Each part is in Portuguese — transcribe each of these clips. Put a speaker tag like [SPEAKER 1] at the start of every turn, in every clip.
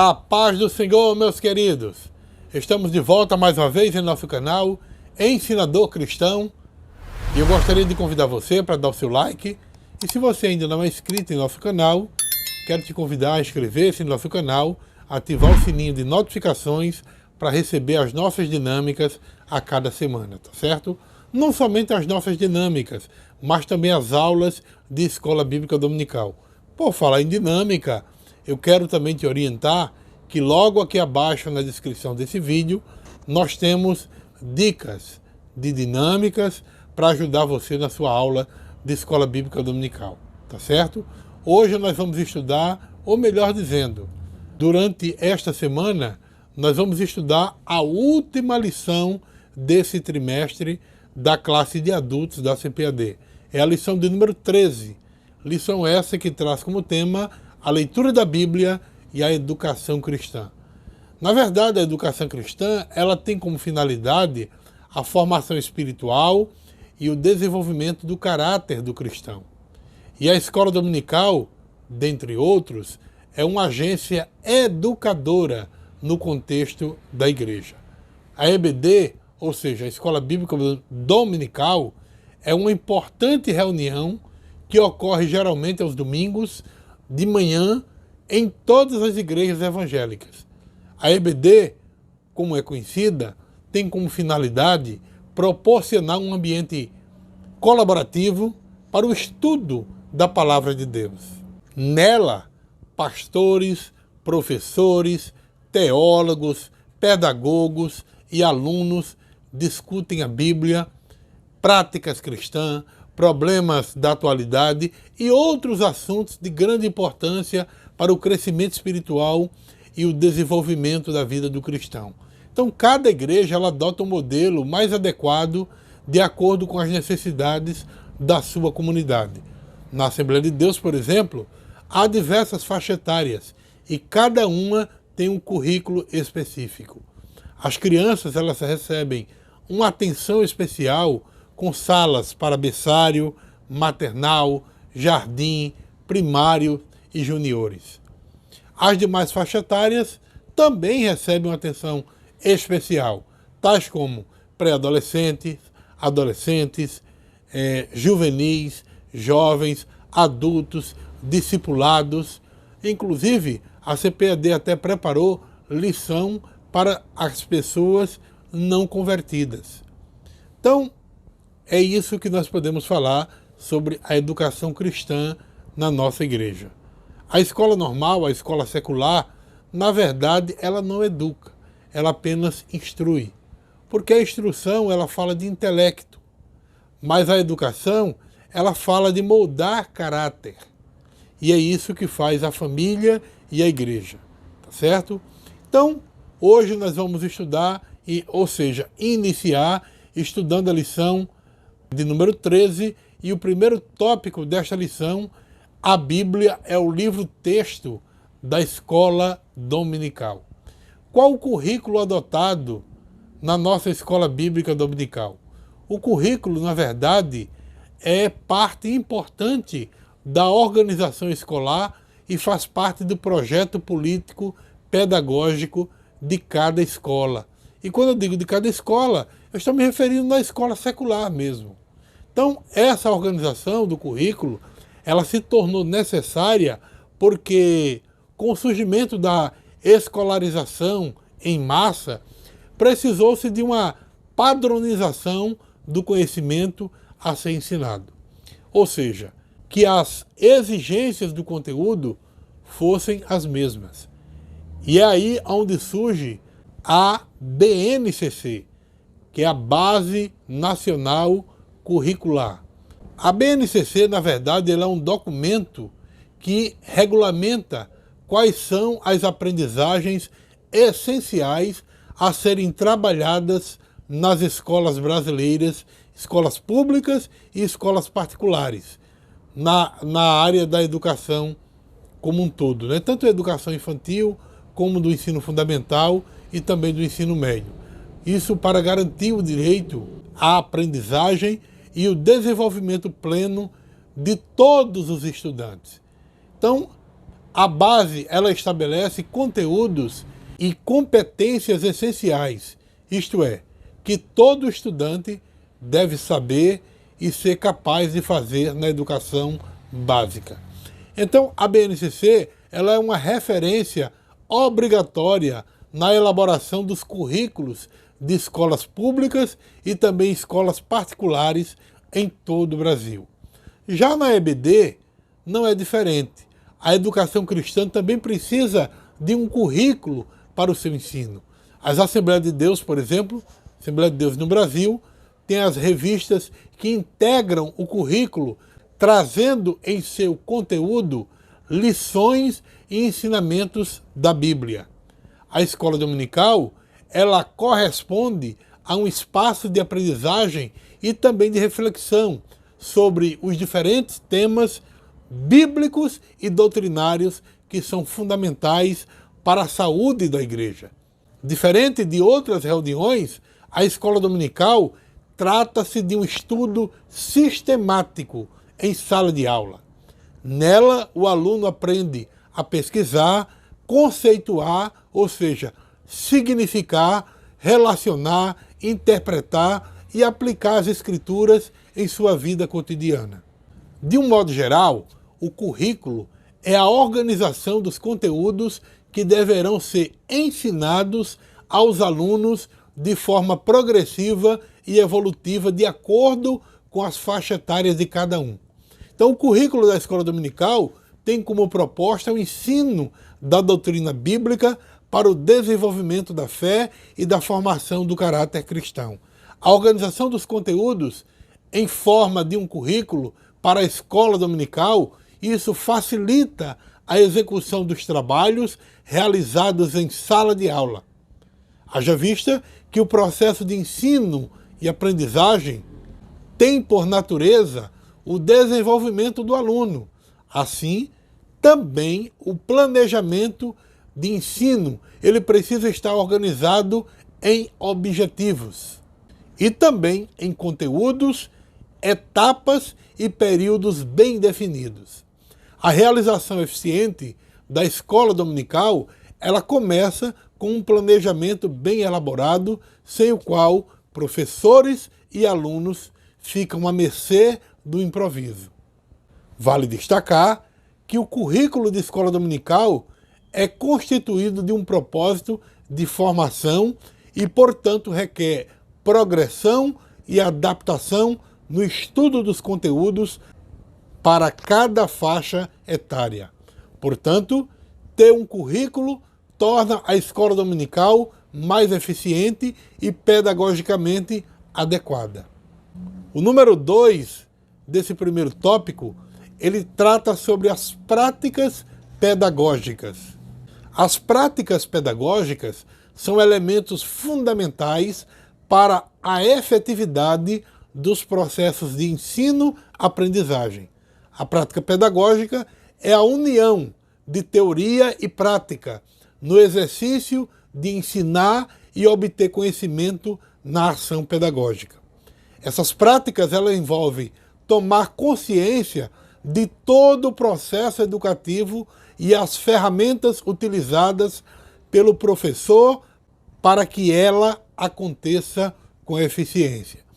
[SPEAKER 1] A paz do Senhor, meus queridos. Estamos de volta mais uma vez em nosso canal Ensinador Cristão. E eu gostaria de convidar você para dar o seu like. E se você ainda não é inscrito em nosso canal, quero te convidar a inscrever-se em nosso canal, ativar o sininho de notificações para receber as nossas dinâmicas a cada semana, tá certo? Não somente as nossas dinâmicas, mas também as aulas de Escola Bíblica Dominical. Por falar em dinâmica, eu quero também te orientar que logo aqui abaixo na descrição desse vídeo, nós temos dicas de dinâmicas para ajudar você na sua aula de Escola Bíblica Dominical, tá certo? Hoje nós vamos estudar, ou melhor dizendo, durante esta semana, nós vamos estudar a última lição desse trimestre da classe de adultos da CPAD. É a lição de número 13. Lição essa que traz como tema a leitura da Bíblia e a educação cristã. Na verdade, a educação cristã, ela tem como finalidade a formação espiritual e o desenvolvimento do caráter do cristão. E a escola dominical, dentre outros, é uma agência educadora no contexto da igreja. A EBD, ou seja, a Escola Bíblica Dominical, é uma importante reunião que ocorre geralmente aos domingos, de manhã, em todas as igrejas evangélicas. A EBD, como é conhecida, tem como finalidade proporcionar um ambiente colaborativo para o estudo da Palavra de Deus. Nela, pastores, professores, teólogos, pedagogos e alunos discutem a Bíblia, práticas cristãs, problemas da atualidade e outros assuntos de grande importância para o crescimento espiritual e o desenvolvimento da vida do cristão. Então, cada igreja ela adota um modelo mais adequado de acordo com as necessidades da sua comunidade. Na Assembleia de Deus, por exemplo, há diversas faixas etárias e cada uma tem um currículo específico. As crianças elas recebem uma atenção especial com salas para berçário, maternal, jardim, primário e juniores. As demais faixas etárias também recebem uma atenção especial, tais como pré-adolescentes, adolescentes, juvenis, jovens, adultos, discipulados. Inclusive, a CPAD até preparou lição para as pessoas não convertidas. Então, é isso que nós podemos falar sobre a educação cristã na nossa igreja. A escola normal, a escola secular, na verdade, ela não educa, ela apenas instrui. Porque a instrução, ela fala de intelecto, mas a educação, ela fala de moldar caráter. E é isso que faz a família e a igreja, tá certo? Então, hoje nós vamos estudar, ou seja, iniciar estudando a lição de número 13, e o primeiro tópico desta lição, a Bíblia é o livro-texto da escola dominical. Qual o currículo adotado na nossa escola bíblica dominical? O currículo, na verdade, é parte importante da organização escolar e faz parte do projeto político pedagógico de cada escola. E quando eu digo de cada escola, eu estou me referindo na escola secular mesmo. Então, essa organização do currículo, ela se tornou necessária porque, com o surgimento da escolarização em massa, precisou-se de uma padronização do conhecimento a ser ensinado. Ou seja, que as exigências do conteúdo fossem as mesmas. E é aí onde surge a BNCC, que é a Base Nacional Curricular. A BNCC, na verdade, ela é um documento que regulamenta quais são as aprendizagens essenciais a serem trabalhadas nas escolas brasileiras, escolas públicas e escolas particulares, na área da educação como um todo, né? Tanto a educação infantil como do ensino fundamental e também do ensino médio. Isso para garantir o direito à aprendizagem e o desenvolvimento pleno de todos os estudantes. Então, A base, ela estabelece conteúdos e competências essenciais, isto é, que todo estudante deve saber e ser capaz de fazer na educação básica. Então, a BNCC, ela é uma referência obrigatória na elaboração dos currículos de escolas públicas e também escolas particulares em todo o Brasil. Já na EBD, não é diferente. A educação cristã também precisa de um currículo para o seu ensino. As Assembleias de Deus, por exemplo, Assembleia de Deus no Brasil, tem as revistas que integram o currículo, trazendo em seu conteúdo lições e ensinamentos da Bíblia. A escola dominical, ela corresponde a um espaço de aprendizagem e também de reflexão sobre os diferentes temas bíblicos e doutrinários que são fundamentais para a saúde da igreja. Diferente de outras reuniões, a escola dominical trata-se de um estudo sistemático em sala de aula. Nela, o aluno aprende a pesquisar, conceituar, ou seja, significar, relacionar, interpretar e aplicar as escrituras em sua vida cotidiana. De um modo geral, o currículo é a organização dos conteúdos que deverão ser ensinados aos alunos de forma progressiva e evolutiva de acordo com as faixas etárias de cada um. Então, o currículo da escola dominical tem como proposta o ensino da doutrina bíblica para o desenvolvimento da fé e da formação do caráter cristão. A organização dos conteúdos em forma de um currículo para a escola dominical, isso facilita a execução dos trabalhos realizados em sala de aula. Haja vista que o processo de ensino e aprendizagem tem por natureza o desenvolvimento do aluno. Assim, também o planejamento de ensino, ele precisa estar organizado em objetivos e também em conteúdos, etapas e períodos bem definidos. A realização eficiente da escola dominical, ela começa com um planejamento bem elaborado, sem o qual professores e alunos ficam à mercê do improviso. Vale destacar que o currículo de escola dominical é constituído de um propósito de formação e, portanto, requer progressão e adaptação no estudo dos conteúdos para cada faixa etária. Portanto, ter um currículo torna a escola dominical mais eficiente e pedagogicamente adequada. O número 2 desse primeiro tópico, ele trata sobre as práticas pedagógicas. As práticas pedagógicas são elementos fundamentais para a efetividade dos processos de ensino-aprendizagem. A prática pedagógica é a união de teoria e prática no exercício de ensinar e obter conhecimento na ação pedagógica. Essas práticas elas envolvem tomar consciência de todo o processo educativo e as ferramentas utilizadas pelo professor para que ela aconteça com eficiência.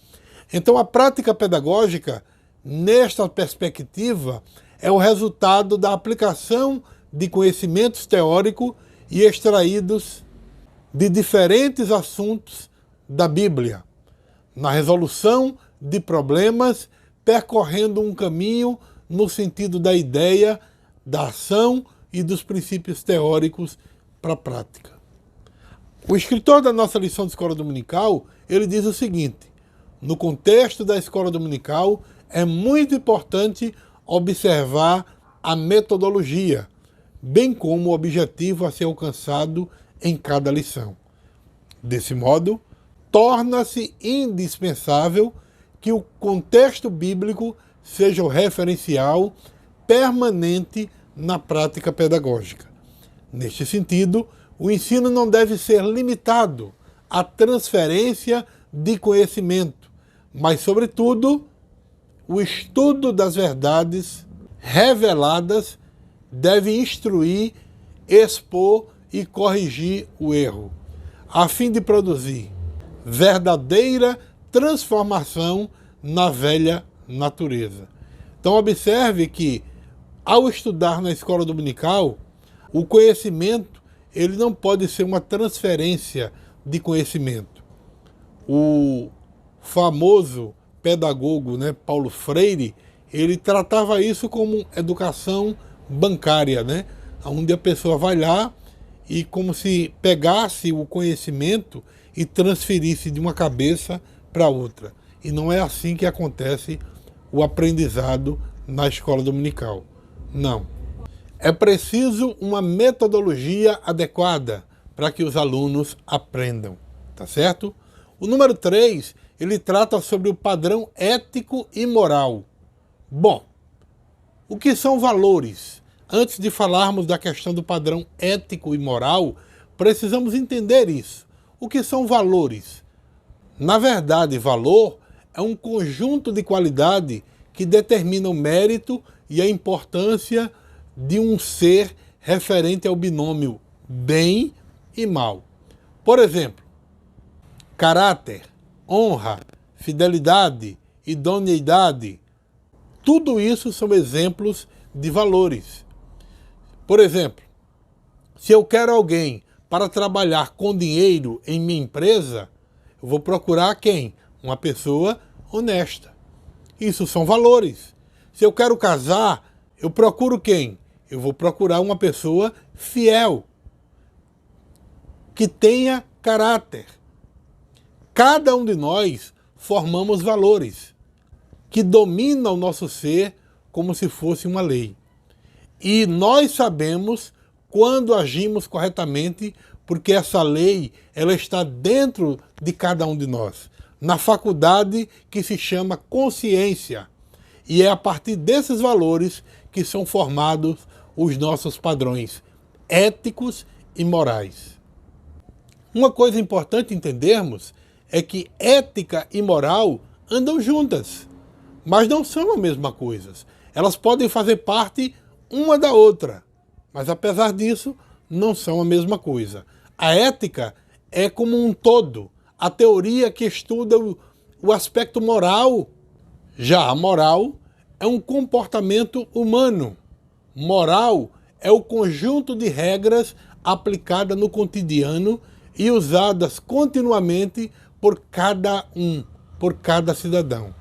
[SPEAKER 1] Então, a prática pedagógica, nesta perspectiva, é o resultado da aplicação de conhecimentos teóricos e extraídos de diferentes assuntos da Bíblia, na resolução de problemas, percorrendo um caminho no sentido da ideia, da ação e dos princípios teóricos para a prática. O escritor da nossa lição de escola dominical, ele diz o seguinte: no contexto da escola dominical, é muito importante observar a metodologia, bem como o objetivo a ser alcançado em cada lição. Desse modo, torna-se indispensável que o contexto bíblico seja o referencial permanente na prática pedagógica. Neste sentido, o ensino não deve ser limitado à transferência de conhecimento, mas, sobretudo, o estudo das verdades reveladas deve instruir, expor e corrigir o erro, a fim de produzir verdadeira transformação na velha natureza. Então observe que, ao estudar na escola dominical, o conhecimento ele não pode ser uma transferência de conhecimento. O famoso pedagogo, Paulo Freire, ele tratava isso como educação bancária, onde a pessoa vai lá e como se pegasse o conhecimento e transferisse de uma cabeça para outra. E não é assim que acontece o aprendizado na escola dominical. Não. É preciso uma metodologia adequada para que os alunos aprendam, tá certo? O número 3, ele trata sobre o padrão ético e moral. Bom, o que são valores? Antes de falarmos da questão do padrão ético e moral, precisamos entender isso. O que são valores? Na verdade, valor é um conjunto de qualidade que determina o mérito e a importância de um ser referente ao binômio bem e mal. Por exemplo, caráter, honra, fidelidade, idoneidade, tudo isso são exemplos de valores. Por exemplo, se eu quero alguém para trabalhar com dinheiro em minha empresa, eu vou procurar quem? Uma pessoa honesta. Isso são valores. Se eu quero casar, eu procuro quem? Eu vou procurar uma pessoa fiel, que tenha caráter. Cada um de nós formamos valores que dominam o nosso ser como se fosse uma lei. E nós sabemos quando agimos corretamente, porque essa lei ela está dentro de cada um de nós, na faculdade que se chama consciência. E é a partir desses valores que são formados os nossos padrões éticos e morais. Uma coisa importante entendermos é que ética e moral andam juntas, mas não são a mesma coisa. Elas podem fazer parte uma da outra, mas apesar disso, não são a mesma coisa. A ética é como um todo, a teoria que estuda o aspecto moral. Já a moral é um comportamento humano. Moral é o conjunto de regras aplicadas no cotidiano e usadas continuamente por cada cidadão.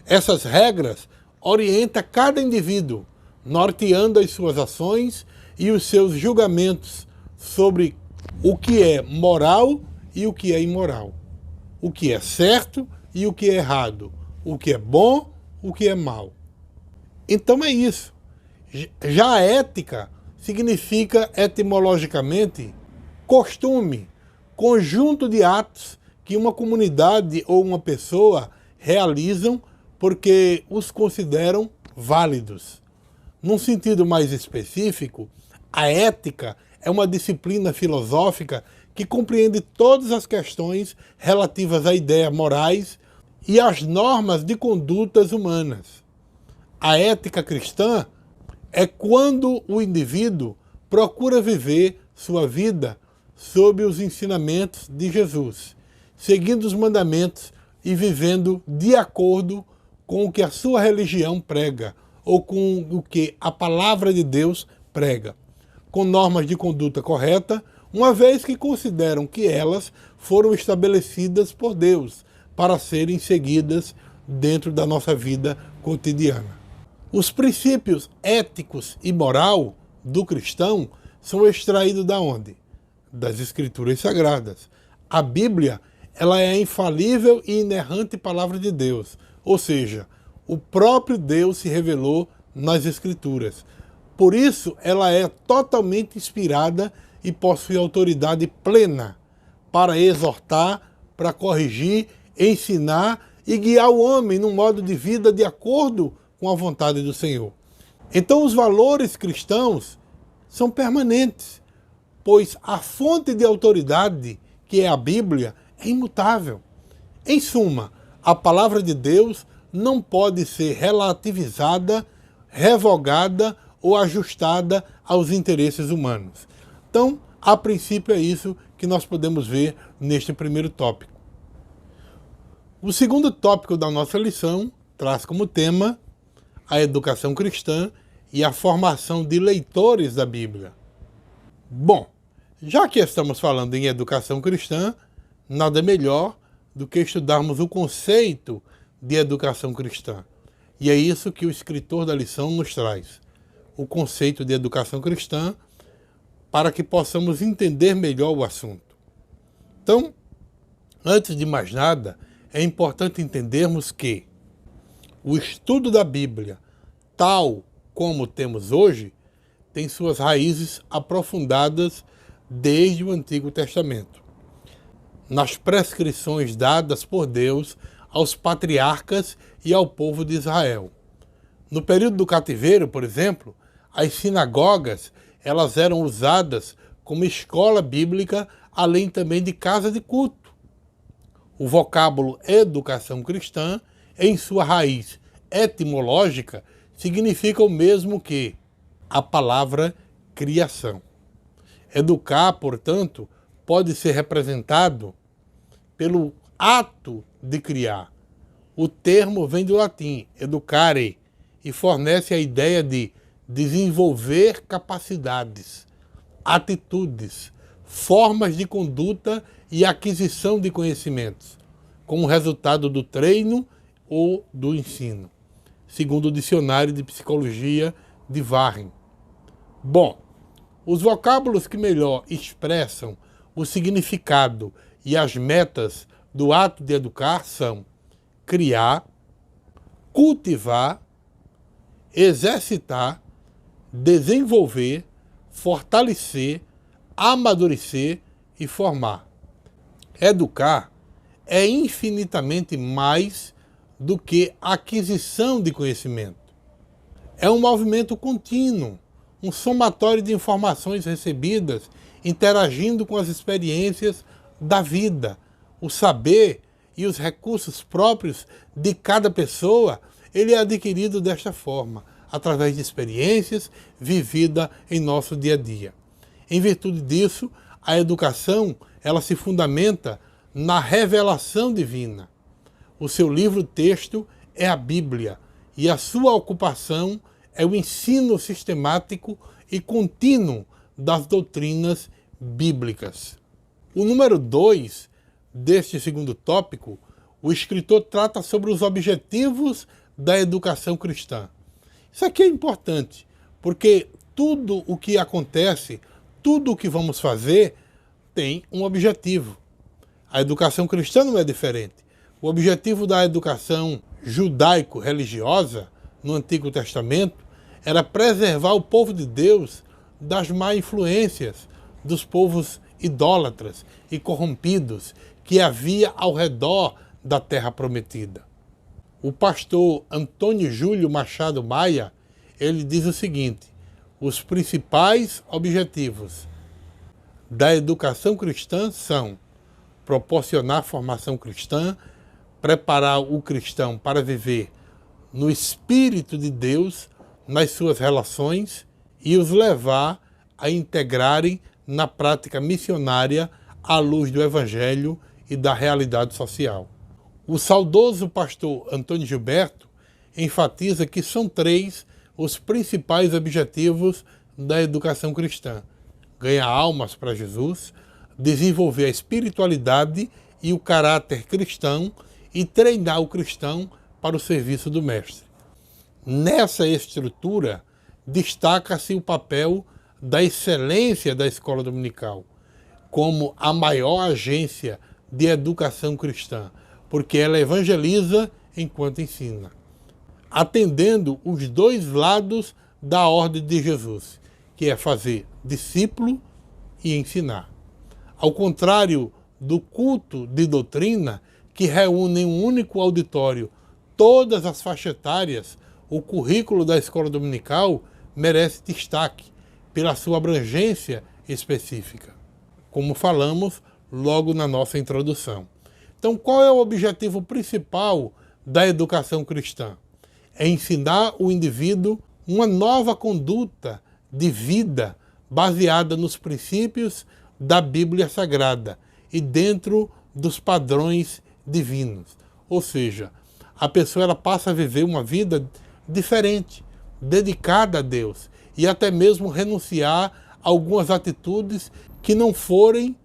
[SPEAKER 1] Essas regras orientam cada indivíduo, norteando as suas ações e os seus julgamentos sobre o que é moral e o que é imoral, o que é certo e o que é errado, o que é bom, o que é mal. Então é isso. Já a ética significa etimologicamente costume, conjunto de atos que uma comunidade ou uma pessoa realizam porque os consideram válidos. Num sentido mais específico, a ética é uma disciplina filosófica que compreende todas as questões relativas a ideias morais e às normas de condutas humanas. A ética cristã é quando o indivíduo procura viver sua vida sob os ensinamentos de Jesus, seguindo os mandamentos e vivendo de acordo com o que a sua religião prega, ou com o que a palavra de Deus prega, com normas de conduta correta, uma vez que consideram que elas foram estabelecidas por Deus para serem seguidas dentro da nossa vida cotidiana. Os princípios éticos e moral do cristão são extraídos da onde? Das Escrituras Sagradas. A Bíblia, ela é a infalível e inerrante palavra de Deus, ou seja, o próprio Deus se revelou nas Escrituras. Por isso, ela é totalmente inspirada e possui autoridade plena para exortar, para corrigir, ensinar e guiar o homem num modo de vida de acordo com a vontade do Senhor. Então os valores cristãos são permanentes, pois a fonte de autoridade, que é a Bíblia, é imutável. Em suma, a palavra de Deus não pode ser relativizada, revogada ou ajustada aos interesses humanos. Então, a princípio é isso que nós podemos ver neste primeiro tópico. O segundo tópico da nossa lição traz como tema a educação cristã e a formação de leitores da Bíblia. Bom, já que estamos falando em educação cristã, nada melhor do que estudarmos o conceito de educação cristã. E é isso que o escritor da lição nos traz. O conceito de educação cristã para que possamos entender melhor o assunto. Então, antes de mais nada, é importante entendermos que o estudo da Bíblia, tal como temos hoje, tem suas raízes aprofundadas desde o Antigo Testamento, nas prescrições dadas por Deus aos patriarcas e ao povo de Israel. No período do cativeiro, por exemplo, as sinagogas elas eram usadas como escola bíblica, além também de casa de culto. O vocábulo educação cristã, em sua raiz etimológica, significa o mesmo que a palavra criação. Educar, portanto, pode ser representado pelo ato de criar. O termo vem do latim, educare, e fornece a ideia de desenvolver capacidades, atitudes, formas de conduta e aquisição de conhecimentos, como resultado do treino ou do ensino, segundo o Dicionário de Psicologia de Warren. Bom, os vocábulos que melhor expressam o significado e as metas do ato de educar são criar, cultivar, exercitar, desenvolver, fortalecer, amadurecer e formar. Educar é infinitamente mais do que aquisição de conhecimento. É um movimento contínuo, um somatório de informações recebidas, interagindo com as experiências da vida. O saber e os recursos próprios de cada pessoa, ele é adquirido desta forma, através de experiências vividas em nosso dia a dia. Em virtude disso, a educação ela se fundamenta na revelação divina. O seu livro-texto é a Bíblia e a sua ocupação é o ensino sistemático e contínuo das doutrinas bíblicas. O número 2 deste segundo tópico, o escritor trata sobre os objetivos da educação cristã. Isso aqui é importante, porque tudo o que acontece, tudo o que vamos fazer, tem um objetivo. A educação cristã não é diferente. O objetivo da educação judaico-religiosa, no Antigo Testamento, era preservar o povo de Deus das má influências dos povos idólatras e corrompidos que havia ao redor da Terra Prometida. O pastor Antônio Júlio Machado Maia, ele diz o seguinte: os principais objetivos da educação cristã são proporcionar formação cristã, preparar o cristão para viver no Espírito de Deus, nas suas relações, e os levar a integrarem na prática missionária à luz do Evangelho e da realidade social. O saudoso pastor Antônio Gilberto enfatiza que são 3 os principais objetivos da educação cristã: ganhar almas para Jesus, desenvolver a espiritualidade e o caráter cristão e treinar o cristão para o serviço do Mestre. Nessa estrutura, destaca-se o papel da excelência da escola dominical, como a maior agência de educação cristã, porque ela evangeliza enquanto ensina, atendendo os 2 lados da ordem de Jesus, que é fazer discípulo e ensinar. Ao contrário do culto de doutrina, que reúne em um único auditório todas as faixas etárias, o currículo da escola dominical merece destaque pela sua abrangência específica, como falamos logo na nossa introdução. Então, qual é o objetivo principal da educação cristã? É ensinar o indivíduo uma nova conduta de vida baseada nos princípios da Bíblia Sagrada e dentro dos padrões divinos. Ou seja, a pessoa ela passa a viver uma vida diferente, dedicada a Deus, e até mesmo renunciar a algumas atitudes que não forem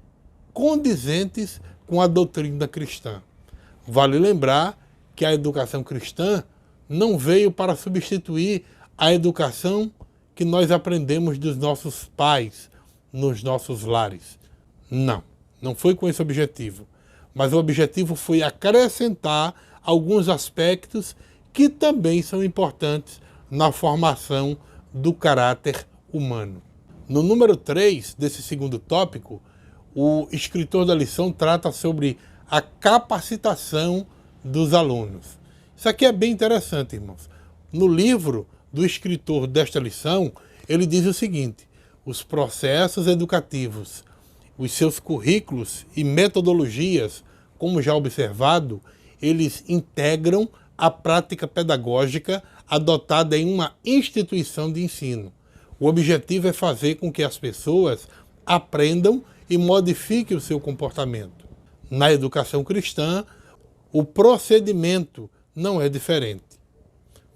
[SPEAKER 1] condizentes com a doutrina cristã. Vale lembrar que a educação cristã não veio para substituir a educação que nós aprendemos dos nossos pais nos nossos lares. Não foi com esse objetivo. Mas o objetivo foi acrescentar alguns aspectos que também são importantes na formação do caráter humano. No número 3 desse segundo tópico, o escritor da lição trata sobre a capacitação dos alunos. Isso aqui é bem interessante, irmãos. No livro do escritor desta lição, ele diz o seguinte: os processos educativos, os seus currículos e metodologias, como já observado, eles integram a prática pedagógica adotada em uma instituição de ensino. O objetivo é fazer com que as pessoas aprendam e modifiquem o seu comportamento. Na educação cristã, o procedimento não é diferente.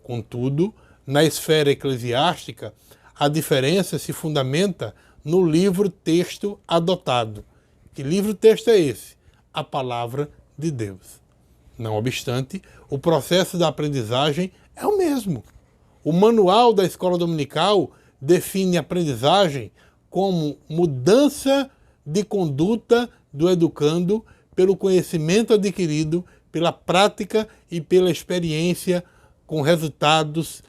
[SPEAKER 1] Contudo, na esfera eclesiástica, a diferença se fundamenta no livro-texto adotado. Que livro-texto é esse? A Palavra de Deus. Não obstante, o processo da aprendizagem é o mesmo. O manual da escola dominical define a aprendizagem como mudança de conduta do educando pelo conhecimento adquirido, pela prática e pela experiência com resultados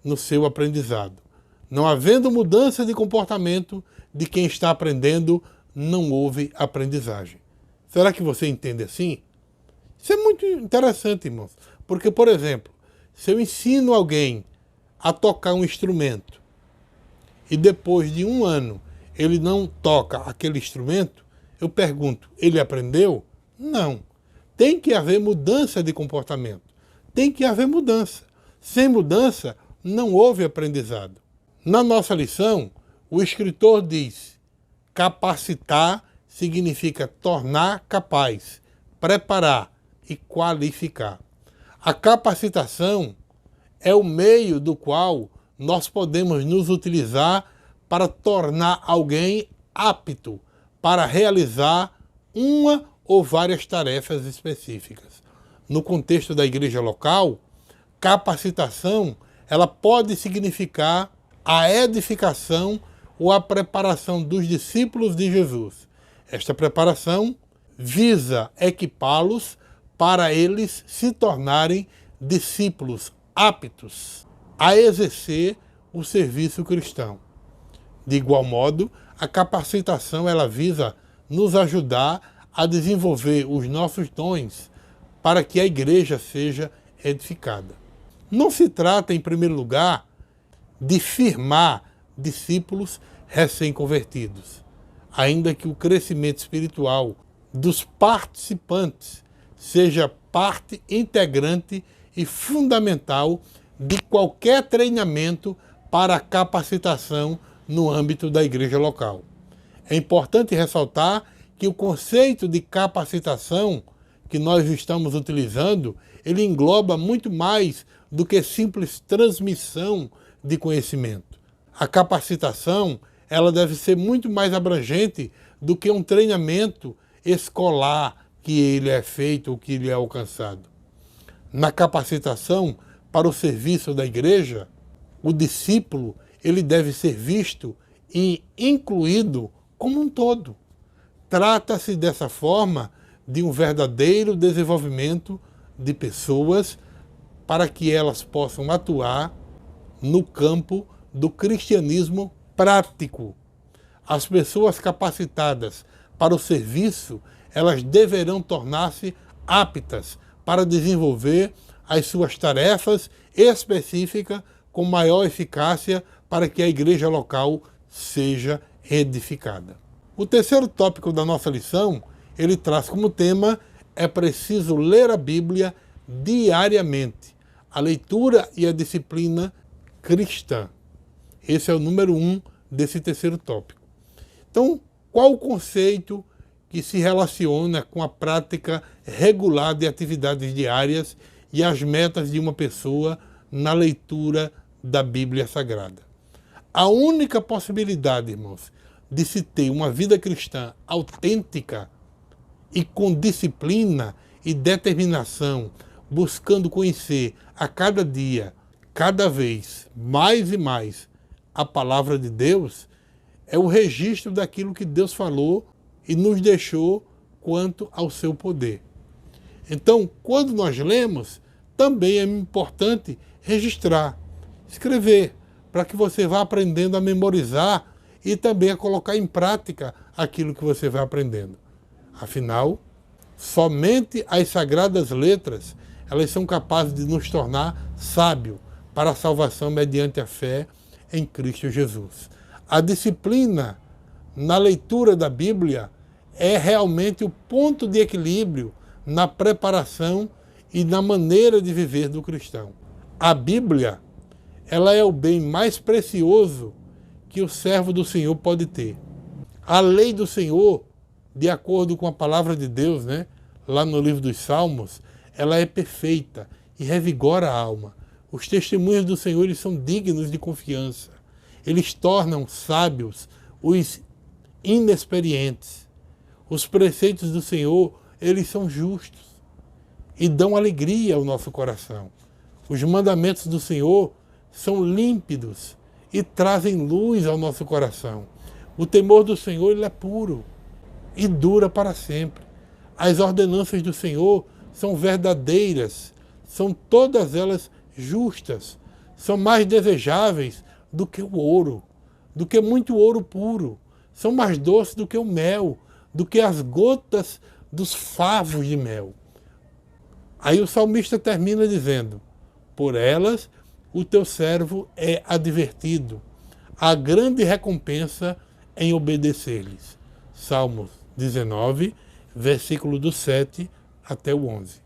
[SPEAKER 1] no seu aprendizado. Não havendo mudança de comportamento de quem está aprendendo, não houve aprendizagem. Será que você entende assim? Isso é muito interessante, irmãos. Porque, por exemplo, se eu ensino alguém a tocar um instrumento e depois de 1 ano ele não toca aquele instrumento, eu pergunto, ele aprendeu? Não. Tem que haver mudança de comportamento. Tem que haver mudança. Sem mudança, não houve aprendizado. Na nossa lição, o escritor diz: capacitar significa tornar capaz, preparar e qualificar. A capacitação é o meio do qual nós podemos nos utilizar para tornar alguém apto para realizar uma ou várias tarefas específicas. No contexto da igreja local, capacitação ela pode significar a edificação ou a preparação dos discípulos de Jesus. Esta preparação visa equipá-los para eles se tornarem discípulos aptos a exercer o serviço cristão. De igual modo, a capacitação ela visa nos ajudar a desenvolver os nossos dons para que a igreja seja edificada. Não se trata, em primeiro lugar, de firmar discípulos recém-convertidos, ainda que o crescimento espiritual dos participantes seja parte integrante e fundamental de qualquer treinamento para a capacitação no âmbito da igreja local. É importante ressaltar que o conceito de capacitação que nós estamos utilizando, ele engloba muito mais do que simples transmissão de conhecimento. A capacitação, ela deve ser muito mais abrangente do que um treinamento escolar que ele é feito ou que ele é alcançado. Na capacitação para o serviço da igreja, o discípulo, ele deve ser visto e incluído como um todo. Trata-se dessa forma de um verdadeiro desenvolvimento de pessoas para que elas possam atuar no campo do cristianismo prático. As pessoas capacitadas para o serviço, elas deverão tornar-se aptas para desenvolver as suas tarefas específicas com maior eficácia para que a igreja local seja edificada. O terceiro tópico da nossa lição, ele traz como tema: é preciso ler a Bíblia diariamente. A leitura e a disciplina cristã. Esse é o número 1 desse terceiro tópico. Então, qual o conceito que se relaciona com a prática regular de atividades diárias e as metas de uma pessoa na leitura da Bíblia Sagrada? A única possibilidade, irmãos, de se ter uma vida cristã autêntica e com disciplina e determinação, buscando conhecer a cada dia, cada vez mais e mais a palavra de Deus, é o registro daquilo que Deus falou e nos deixou quanto ao seu poder. Então, quando nós lemos, também é importante registrar, escrever, para que você vá aprendendo a memorizar e também a colocar em prática aquilo que você vai aprendendo. Afinal, somente as sagradas letras, elas são capazes de nos tornar sábios para a salvação mediante a fé em Cristo Jesus. A disciplina na leitura da Bíblia é realmente o ponto de equilíbrio na preparação e na maneira de viver do cristão. A Bíblia, ela é o bem mais precioso que o servo do Senhor pode ter. A lei do Senhor, de acordo com a palavra de Deus, lá no livro dos Salmos, ela é perfeita e revigora a alma. Os testemunhos do Senhor, eles são dignos de confiança. Eles tornam sábios os inexperientes. Os preceitos do Senhor, eles são justos e dão alegria ao nosso coração. Os mandamentos do Senhor são límpidos e trazem luz ao nosso coração. O temor do Senhor, ele é puro e dura para sempre. As ordenanças do Senhor são verdadeiras, são todas elas justas, são mais desejáveis do que o ouro, do que muito ouro puro, são mais doces do que o mel, do que as gotas dos favos de mel. Aí o salmista termina dizendo: por elas o teu servo é advertido, há grande recompensa em obedecer-lhes. Salmos 19, versículo do 7 até o 11.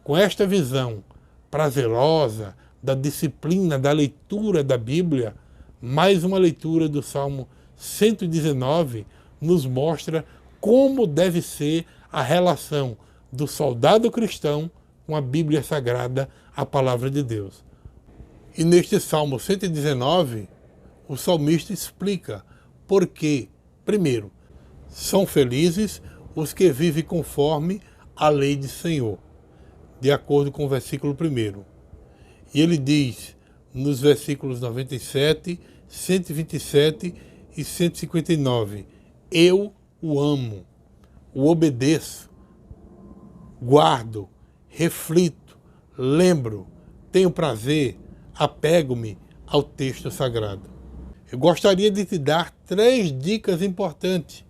[SPEAKER 1] Com esta visão prazerosa da disciplina da leitura da Bíblia, mais uma leitura do Salmo 119 nos mostra como deve ser a relação do soldado cristão com a Bíblia Sagrada, a Palavra de Deus. E neste Salmo 119, o salmista explica por que, primeiro, são felizes os que vivem conforme a lei do Senhor, de acordo com o versículo 1. E ele diz, nos versículos 97, 127 e 159, eu o amo, o obedeço, guardo, reflito, lembro, tenho prazer, apego-me ao texto sagrado. Eu gostaria de te dar 3 dicas importantes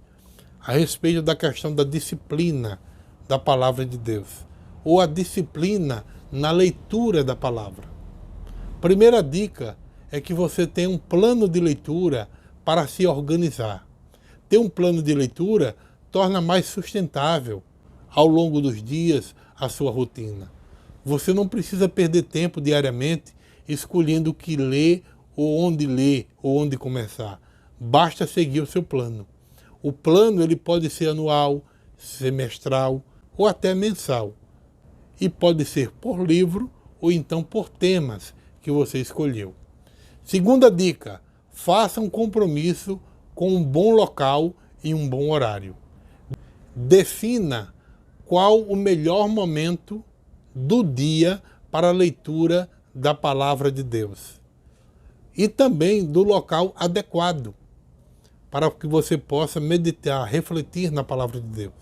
[SPEAKER 1] a respeito da questão da disciplina da palavra de Deus, ou a disciplina na leitura da palavra. Primeira dica é que você tenha um plano de leitura para se organizar. Ter um plano de leitura torna mais sustentável ao longo dos dias a sua rotina. Você não precisa perder tempo diariamente escolhendo o que ler, ou onde começar. Basta seguir o seu plano. O plano ele pode ser anual, semestral ou até mensal. E pode ser por livro ou então por temas que você escolheu. Segunda dica, faça um compromisso com um bom local e um bom horário. Defina qual o melhor momento do dia para a leitura da palavra de Deus. E também do local adequado, para que você possa meditar, refletir na palavra de Deus.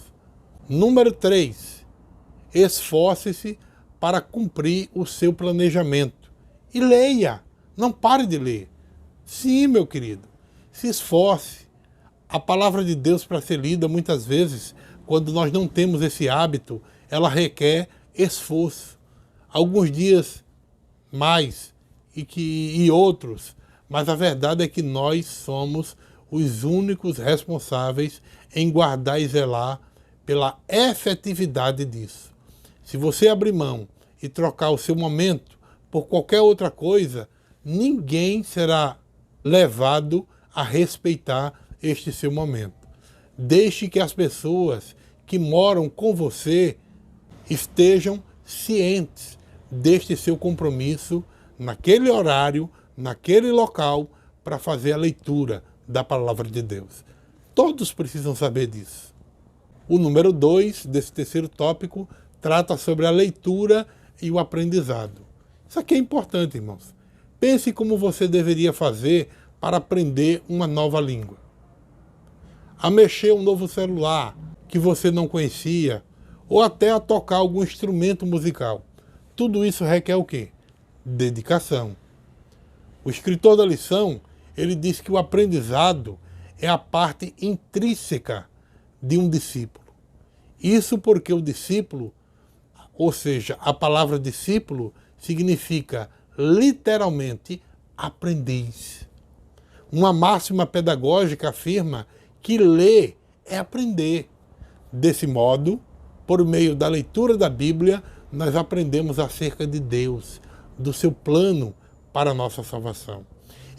[SPEAKER 1] Número 3, esforce-se para cumprir o seu planejamento. E leia, não pare de ler. Sim, meu querido, se esforce. A palavra de Deus, para ser lida, muitas vezes, quando nós não temos esse hábito, ela requer esforço. Alguns dias mais e outros, mas a verdade é que nós somos os únicos responsáveis em guardar e zelar pela efetividade disso. Se você abrir mão e trocar o seu momento por qualquer outra coisa, ninguém será levado a respeitar este seu momento. Deixe que as pessoas que moram com você estejam cientes deste seu compromisso naquele horário, naquele local, para fazer a leitura da palavra de Deus. Todos precisam saber disso. O número 2 desse terceiro tópico trata sobre a leitura e o aprendizado. Isso aqui é importante, irmãos. Pense como você deveria fazer para aprender uma nova língua. A mexer um novo celular que você não conhecia, ou até a tocar algum instrumento musical. Tudo isso requer o quê? Dedicação. O escritor da lição, ele diz que o aprendizado é a parte intrínseca de um discípulo. Isso porque o discípulo, ou seja, a palavra discípulo, significa literalmente aprendiz. Uma máxima pedagógica afirma que ler é aprender. Desse modo, por meio da leitura da Bíblia, nós aprendemos acerca de Deus, do seu plano para a nossa salvação.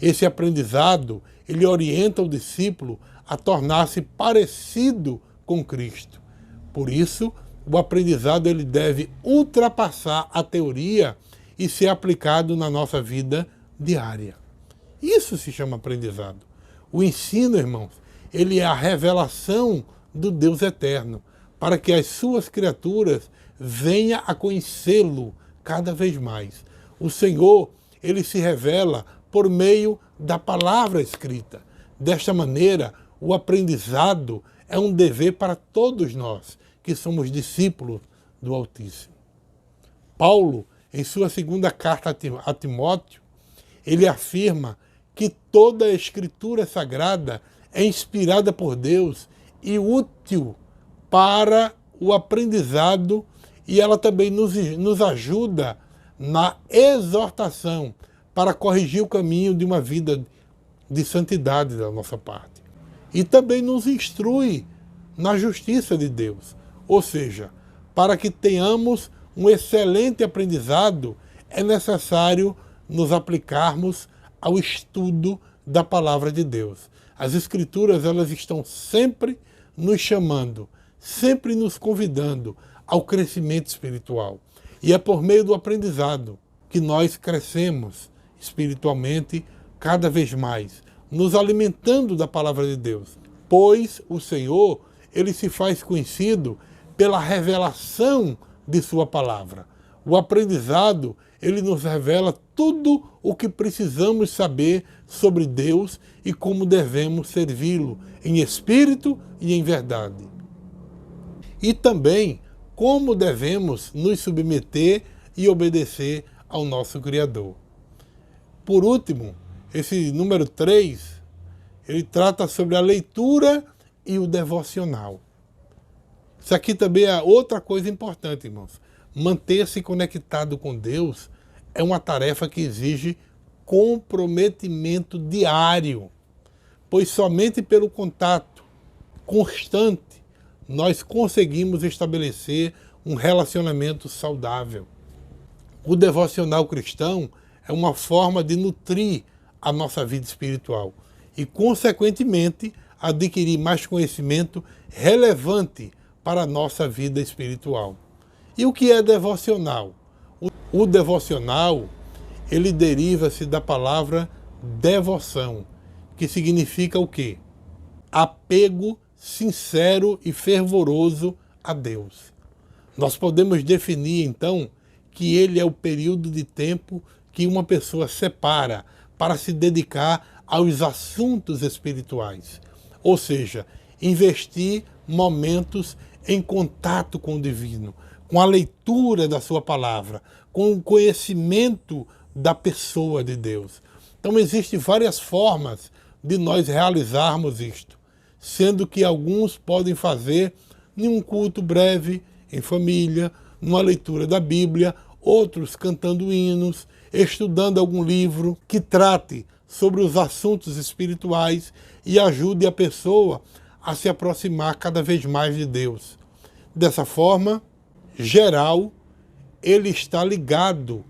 [SPEAKER 1] Esse aprendizado, ele orienta o discípulo a tornar-se parecido com Cristo. Por isso, o aprendizado ele deve ultrapassar a teoria e ser aplicado na nossa vida diária. Isso se chama aprendizado. O ensino, irmãos, ele é a revelação do Deus eterno, para que as suas criaturas venham a conhecê-lo cada vez mais. O Senhor, ele se revela por meio da palavra escrita. Desta maneira, o aprendizado é um dever para todos nós, que somos discípulos do Altíssimo. Paulo, em sua segunda carta a Timóteo, ele afirma que toda a Escritura Sagrada é inspirada por Deus e útil para o aprendizado, e ela também nos ajuda na exortação para corrigir o caminho de uma vida de santidade da nossa parte. E também nos instrui na justiça de Deus. Ou seja, para que tenhamos um excelente aprendizado, é necessário nos aplicarmos ao estudo da palavra de Deus. As Escrituras, elas estão sempre nos chamando, sempre nos convidando ao crescimento espiritual. E é por meio do aprendizado que nós crescemos espiritualmente cada vez mais, nos alimentando da palavra de Deus. Pois o Senhor, ele se faz conhecido pela revelação de sua palavra. O aprendizado, ele nos revela tudo o que precisamos saber sobre Deus e como devemos servi-lo em espírito e em verdade. E também como devemos nos submeter e obedecer ao nosso Criador. Por último, esse número 3, ele trata sobre a leitura e o devocional. Isso aqui também é outra coisa importante, irmãos. Manter-se conectado com Deus é uma tarefa que exige comprometimento diário, pois somente pelo contato constante nós conseguimos estabelecer um relacionamento saudável. O devocional cristão é uma forma de nutrir a nossa vida espiritual e, consequentemente, adquirir mais conhecimento relevante para a nossa vida espiritual. E o que é devocional? O devocional, ele deriva-se da palavra devoção, que significa o quê? Apego sincero e fervoroso a Deus. Nós podemos definir, então, que ele é o período de tempo que uma pessoa separa para se dedicar aos assuntos espirituais. Ou seja, investir momentos em contato com o divino, com a leitura da sua palavra, com o conhecimento da pessoa de Deus. Então existem várias formas de nós realizarmos isto, sendo que alguns podem fazer em um culto breve, em família, numa leitura da Bíblia, outros cantando hinos, estudando algum livro que trate sobre os assuntos espirituais e ajude a pessoa a se aproximar cada vez mais de Deus. Dessa forma, geral, ele está ligado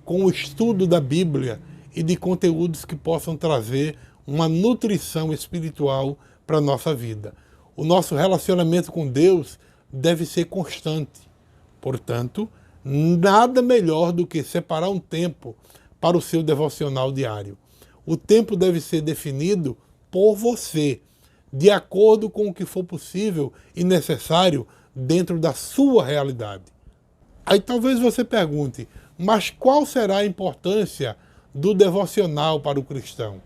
[SPEAKER 1] com o estudo da Bíblia e de conteúdos que possam trazer uma nutrição espiritual para a nossa vida. O nosso relacionamento com Deus deve ser constante. Portanto, nada melhor do que separar um tempo para o seu devocional diário. O tempo deve ser definido por você, de acordo com o que for possível e necessário dentro da sua realidade. Aí talvez você pergunte, mas qual será a importância do devocional para o cristão?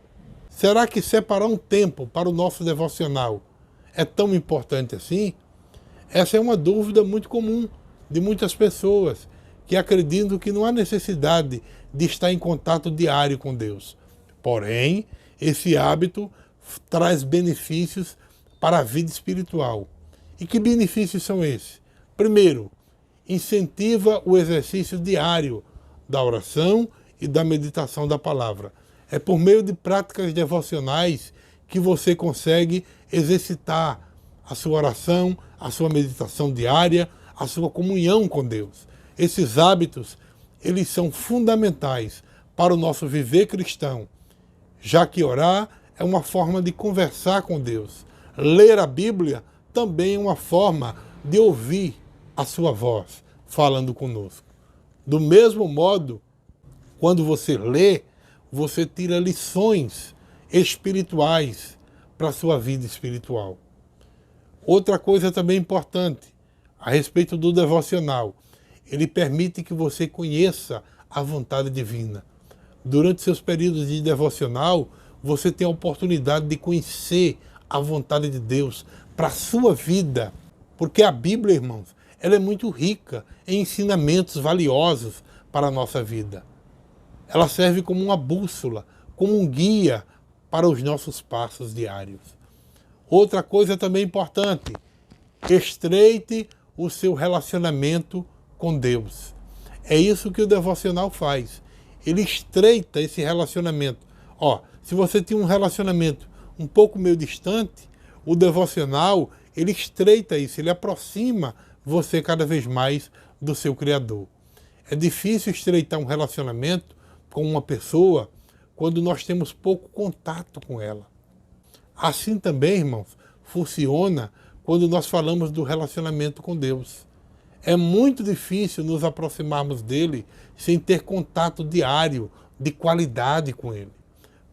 [SPEAKER 1] Será que separar um tempo para o nosso devocional é tão importante assim? Essa é uma dúvida muito comum de muitas pessoas que acreditam que não há necessidade de estar em contato diário com Deus. Porém, esse hábito traz benefícios para a vida espiritual. E que benefícios são esses? Primeiro, incentiva o exercício diário da oração e da meditação da palavra. É por meio de práticas devocionais que você consegue exercitar a sua oração, a sua meditação diária, a sua comunhão com Deus. Esses hábitos, eles são fundamentais para o nosso viver cristão, já que orar é uma forma de conversar com Deus. Ler a Bíblia também é uma forma de ouvir a sua voz falando conosco. Do mesmo modo, quando você lê, você tira lições espirituais para a sua vida espiritual. Outra coisa também importante a respeito do devocional, ele permite que você conheça a vontade divina. Durante seus períodos de devocional, você tem a oportunidade de conhecer a vontade de Deus para a sua vida. Porque a Bíblia, irmãos, ela é muito rica em ensinamentos valiosos para a nossa vida. Ela serve como uma bússola, como um guia para os nossos passos diários. Outra coisa também importante, estreite o seu relacionamento com Deus. É isso que o devocional faz. Ele estreita esse relacionamento. Se você tem um relacionamento um pouco meio distante, o devocional, ele estreita isso, ele aproxima você cada vez mais do seu Criador. É difícil estreitar um relacionamento com uma pessoa quando nós temos pouco contato com ela. Assim também, irmãos, funciona quando nós falamos do relacionamento com Deus. É muito difícil nos aproximarmos dele sem ter contato diário, de qualidade com ele.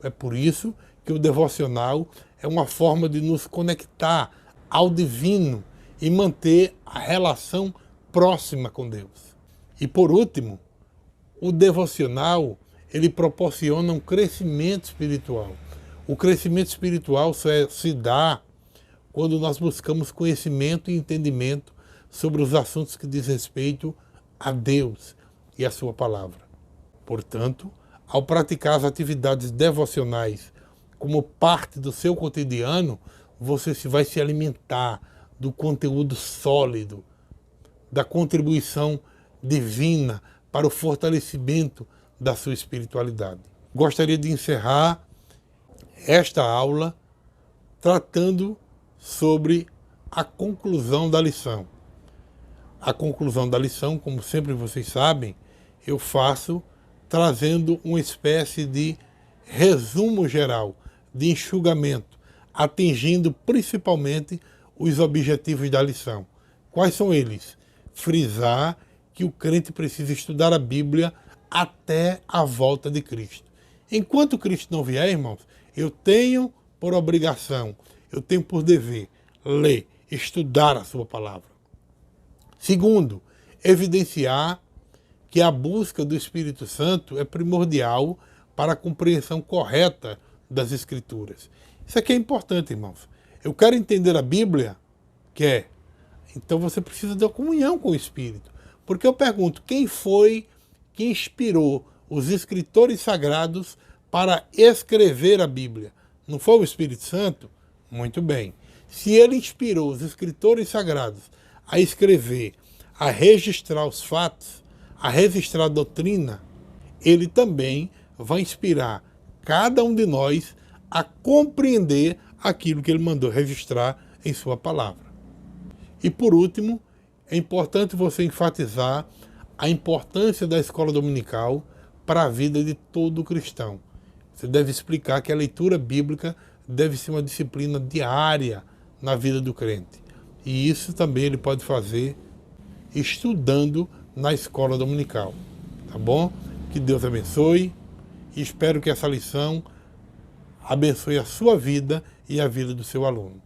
[SPEAKER 1] É por isso que o devocional é uma forma de nos conectar ao divino e manter a relação próxima com Deus. E por último, o devocional, ele proporciona um crescimento espiritual. O crescimento espiritual só se dá quando nós buscamos conhecimento e entendimento sobre os assuntos que diz respeito a Deus e a sua palavra. Portanto, ao praticar as atividades devocionais como parte do seu cotidiano, você vai se alimentar do conteúdo sólido, da contribuição divina para o fortalecimento da sua espiritualidade. Gostaria de encerrar esta aula tratando sobre a conclusão da lição. A conclusão da lição, como sempre vocês sabem, eu faço trazendo uma espécie de resumo geral, de enxugamento, atingindo principalmente os objetivos da lição. Quais são eles? Frisar que o crente precisa estudar a Bíblia até a volta de Cristo. Enquanto Cristo não vier, irmãos, eu tenho por obrigação, eu tenho por dever ler, estudar a sua palavra. Segundo, evidenciar que a busca do Espírito Santo é primordial para a compreensão correta das Escrituras. Isso aqui é importante, irmãos. Eu quero entender a Bíblia, então você precisa da comunhão com o Espírito. Porque eu pergunto, quem foi que inspirou os escritores sagrados para escrever a Bíblia? Não foi o Espírito Santo? Muito bem. Se ele inspirou os escritores sagrados a escrever, a registrar os fatos, a registrar a doutrina, ele também vai inspirar cada um de nós a compreender aquilo que ele mandou registrar em sua palavra. E por último, é importante você enfatizar a importância da escola dominical para a vida de todo cristão. Você deve explicar que a leitura bíblica deve ser uma disciplina diária na vida do crente. E isso também ele pode fazer estudando na escola dominical. Tá bom? Que Deus abençoe e espero que essa lição abençoe a sua vida e a vida do seu aluno.